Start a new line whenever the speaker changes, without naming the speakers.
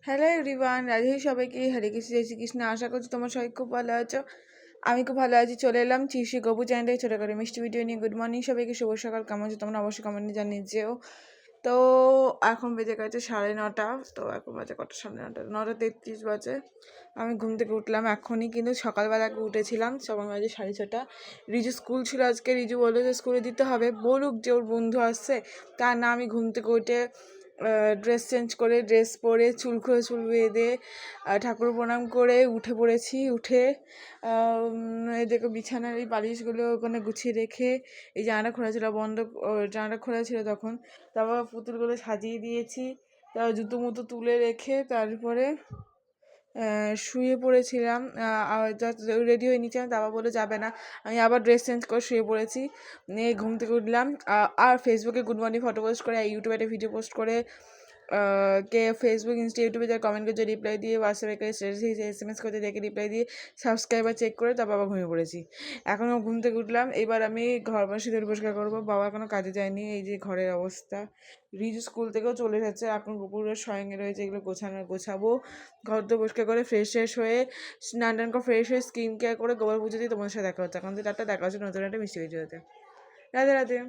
Hello everyone, Radhe সবাইকে, হরে কৃষ্ণ, জয় শ্রীকৃষ্ণ। আশা করছি তোমার সবাই খুব ভালো আছো। আমি খুব ভালো আছি। চলে এলাম চিশি গবু চ্যানেলে ছোটো করে মিষ্টি ভিডিও নিয়ে। গুড মর্নিং সবাইকে, শুভ সকাল। কেমন আছো তোমরা অবশ্যই কমেন্টে জানিয়ে যেও। তো এখন বেজে গেছে 9:30। তো এখন বাজে কটা? 9:30, 9:33 বাজে। আমি ঘুম থেকে উঠলাম এখনই, কিন্তু সকালবেলা উঠেছিলাম। সবার বাজে 6:30। রিজু স্কুল ছিল আজকে। রিজু বললো যে স্কুলে দিতে হবে, বলুক যে ওর বন্ধু আসছে। তার না, আমি ঘুম থেকে উঠে ড্রেস চেঞ্জ করে, ড্রেস পরে, চুল খুলে চুল বেঁধে, ঠাকুর প্রণাম করে উঠে পড়েছি। উঠে এই দেখো বিছানার এই বালিশগুলো ওখানে গুছিয়ে রেখে, এই জানাটা খোলা ছিল, জানাটা খোলা ছিল তখন। তারপর পুতুলগুলো সাজিয়ে দিয়েছি। তারপর জুতো মুতো তুলে রেখে তারপরে শুয়ে পড়েছিলাম। রেডি হয়ে নিয়েছিলাম, তারপর বলে যাবে না। আমি আবার ড্রেস চেঞ্জ করে শুয়ে পড়েছি। নিয়ে ঘুম থেকে উঠলাম, আর ফেসবুকে গুড মর্নিং ফটো পোস্ট করে, ইউটিউবে একটা ভিডিও পোস্ট করে, কে ফেসবুক, ইনস্টা, ইউটিউবে যারা কমেন্ট করছে রিপ্লাই দিয়ে, হোয়াটসঅ্যাপে SMS করতে দেখে রিপ্লাই দিয়ে, সাবস্ক্রাইবার চেক করে তারপর আবার ঘুমিয়ে পড়েছি। এখনও ঘুম থেকে উঠলাম। এবার আমি ঘর বসে তেল পরিষ্কার করবো। বাবা এখনও কাজে যায়নি। এই যে ঘরের অবস্থা। রিজু স্কুল থেকেও চলে এসেছে, এখন কুকুরের সঙ্গে রয়েছে, এগুলো গোছাবো। ঘর তো পরিষ্কার করে ফ্রেশ হয়ে, স্নান টান করে ফ্রেশ হয়ে, স্কিন কেয়ার করে, গোবর পুজো দিয়ে তোমাদের সাথে দেখা হচ্ছে। এখন তো টাটা, দেখা হচ্ছে নতুন একটা মিষ্টি ভিডিওতে। রাধে রাধে।